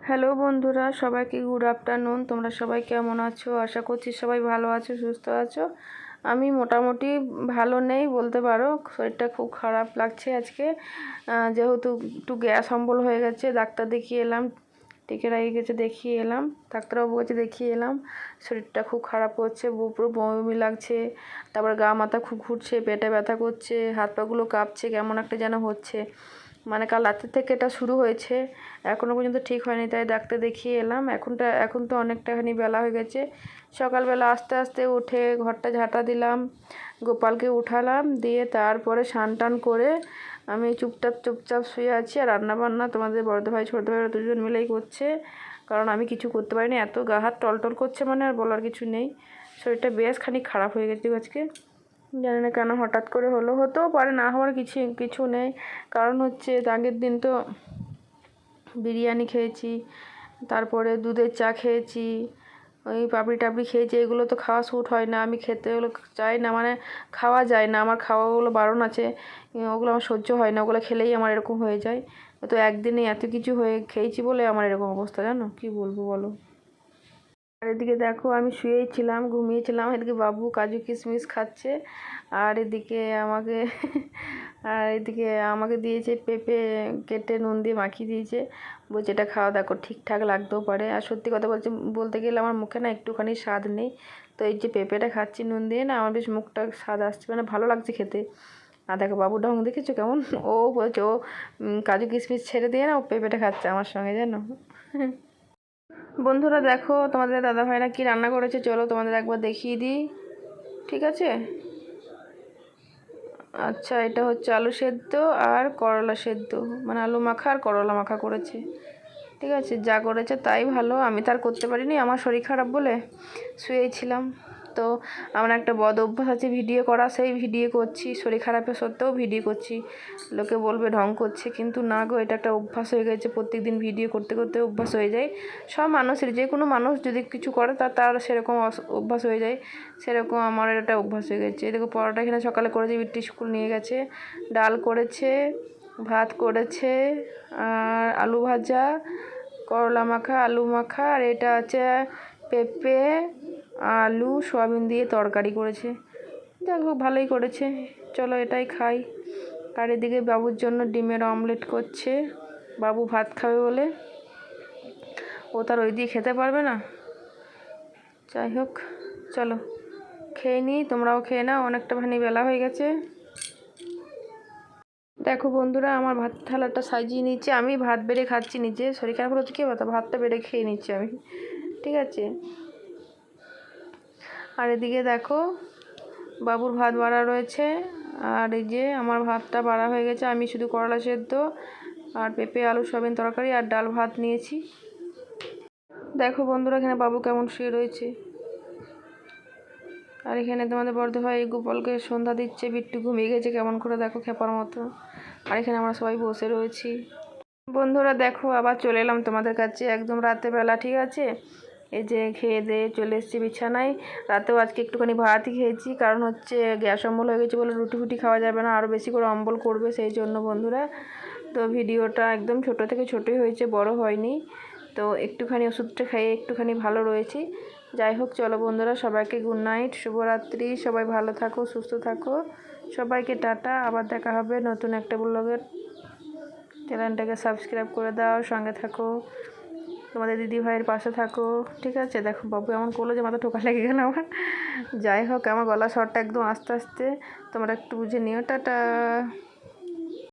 Hello বন্ধুরা, সবাইকে good afternoon. তোমরা সবাই কেমন আছো? আশা করছি সবাই ভালো আছো, সুস্থ আছো। আমি মোটামুটি ভালো নেই বলতে পারো, শরীরটা খুব খারাপ লাগছে আজকে। যেহেতু একটু গ্যাস অম্বল হয়ে গেছে, ডাক্তার দেখিয়ে এলাম, টিকে লাগিয়ে গেছে, দেখিয়ে এলাম, ডাক্তারবাবু কাছে দেখিয়ে এলাম। শরীরটা খুব খারাপ করছে, পুরো বমি লাগছে, তারপর গা মাথা খুব ঘুরছে, পেটে ব্যথা করছে, হাত পাগুলো কাঁপছে, কেমন একটা যেন হচ্ছে। মানে কাল রাতের থেকে এটা শুরু হয়েছে, এখনও পর্যন্ত ঠিক হয়নি, তাই ডাক্তার দেখিয়ে এলাম। এখন তো অনেকটাখানি বেলা হয়ে গেছে। সকালবেলা আস্তে আস্তে উঠে ঘরটা ঝাঁটা দিলাম, গোপালকে উঠালাম, দিয়ে তারপরে স্নান টান করে আমি চুপচাপ শুয়ে আছি। আর রান্নাবান্না তোমাদের বড় ভাই ছোট ভাই দুজন মিলেই করছে, কারণ আমি কিছু করতে পারিনি। এত গা হাত টলটল করছে, মানে আর বলার কিছু নেই। শরীরটা বেশ খানিক খারাপ হয়ে গেছে আজকে, জানি না কেন হঠাৎ করে হলো। হতেও পারে, না হওয়ার কিছু নেই। কারণ হচ্ছে আগের দিন তো বিরিয়ানি খেয়েছি, তারপরে দুধের চা খেয়েছি, ওই পাপড়ি টাপড়ি খেয়েছি। এগুলো তো খাওয়া স্যুট হয় না, আমি খেতে ওগুলো চাই না, মানে খাওয়া যায় না, আমার খাওয়াগুলো বারণ আছে। ওগুলো আমার সহ্য হয় না, ওগুলো খেলেই আমার এরকম হয়ে যায়। তো একদিনে এত কিছু খেয়েছি বলে আমার এরকম অবস্থা, জানো কি বলবো বলো। আর এদিকে দেখো, আমি শুয়েই ছিলাম, ঘুমিয়েছিলাম, এদিকে বাবু কাজু কিশমিশ খাচ্ছে, আর এদিকে আমাকে দিয়েছে পেঁপে, কেটে নুন দিয়ে মাখিয়ে দিয়েছে, বলছে এটা খাওয়া, দেখো ঠিকঠাক লাগতেও পারে। আর সত্যি কথা বলতে গেলে আমার মুখে না একটুখানি স্বাদ নেই। তো এই যে পেঁপেটা খাচ্ছি নুন দিয়ে, না আমার বেশ মুখটা স্বাদ আসছে, মানে ভালো লাগছে খেতে। আর দেখো বাবু ঢং দেখেছো কেমন, ও বলছে ও কাজু কিশমিশ ছেড়ে দিয়ে না ও পেঁপেটা খাচ্ছে আমার সঙ্গে, জানো। বন্ধুরা দেখো, তোমাদের দাদাভাইরা কি রান্না করেছে, চলো তোমাদের একবার দেখিয়ে দিই, ঠিক আছে? আচ্ছা, এটা হচ্ছে আলু সেদ্ধ আর করলা সেদ্ধ, মানে আলু মাখা আর করলা মাখা করেছে। ঠিক আছে, যা করেছে তাই ভালো, আমি তার করতে পারিনি, আমার শরীর খারাপ বলে শুয়েই ছিলাম। তো আমার একটা বদ অভ্যাস আছে ভিডিও করা, সেই ভিডিও করছি, শরীর খারাপের সত্ত্বেও ভিডিও করছি। লোকে বলবে ঢং করছে, কিন্তু না গো, এটা একটা অভ্যাস হয়ে গেছে, প্রত্যেক দিন ভিডিও করতে করতে অভ্যাস হয়ে যায়। সব মানুষের, যে কোনো মানুষ যদি কিছু করে তার সেরকম অভ্যাস হয়ে যায়, সেরকম আমার এটা অভ্যাস হয়ে গেছে। এদিকে পরোটা এখানে সকালে করেছে, বিট্টি স্কুল নিয়ে গেছে, ডাল করেছে, ভাত করেছে, আর আলু ভাজা, করলা মাখা, আলু মাখা, আর এটা আছে পেঁপে আলু সয়াবিন দিয়ে তরকারি করেছে। দেখো ভালোই করেছে, চলো এটাই খাই। আর এদিকে বাবুর জন্য ডিমের অমলেট করছে, বাবু ভাত খাবে বলে, ও তার ওই দিয়ে খেতে পারবে না। যাই হোক, চলো খেয়ে নিই, তোমরাও খেয়ে নাও, অনেকটা ভানি বেলা হয়ে গেছে। দেখো বন্ধুরা, আমার ভাত থালাটা সাজিয়ে নিচ্ছে, আমি ভাত বেড়ে খাচ্ছি নিচে, শরীর খারাপ হলো তো কী কথা, ভাতটা বেড়ে খেয়ে নিচ্ছি আমি, ঠিক আছে? আর এদিকে দেখো বাবুর ভাত বাড়া রয়েছে, আর এই যে আমার ভাতটা বাড়া হয়ে গেছে। আমি শুধু করলা সেদ্ধ আর পেঁপে আলু সয়াবিন তরকারি আর ডাল ভাত নিয়েছি। দেখো বন্ধুরা, এখানে বাবু কেমন শুয়ে রয়েছে, আর এখানে তোমাদের বড় ভাই গোপালকে সন্ধ্যা দিচ্ছে, বিট্টু ঘুমিয়ে গেছে কেমন করে, দেখো খেপার মতো। আর এখানে আমরা সবাই বসে রয়েছি। বন্ধুরা দেখো, আবার চলে এলাম তোমাদের কাছে একদম রাতেরবেলা, ঠিক আছে? এই যে খেয়ে দিয়ে চলে এসেছি বিছানায়। রাতেও আজকে একটুখানি ভাতই খেয়েছি, কারণ হচ্ছে গ্যাস অম্বল হয়ে গেছে বলে রুটি ফুটি খাওয়া যাবে না, আরও বেশি করে অম্বল করবে, সেই জন্য বন্ধুরা। তো ভিডিওটা একদম ছোট থেকে ছোটোই হয়েছে, বড় হয়নি। তো একটুখানি ওষুধটা খাইয়ে একটুখানি ভালো রয়েছি। যাই হোক, চলো বন্ধুরা, সবাইকে গুড নাইট, শুভরাত্রি, সবাই ভালো থাকো, সুস্থ থাকো, সবাইকে টাটা। আবার দেখা হবে নতুন একটা ব্লগের। চ্যানেলটাকে সাবস্ক্রাইব করে দাও, সঙ্গে থাকো, তোমাদের দিদি ভাইয়ের পাশে থাকো, ঠিক আছে? দেখো বাবু এমন করলো যে মাথা ঠোকা লেগে গেল আমার। যাই হোক, আমার গলা স্বরটা একদম আস্তে আস্তে, তোমরা একটু বুঝে নিও, টাটা।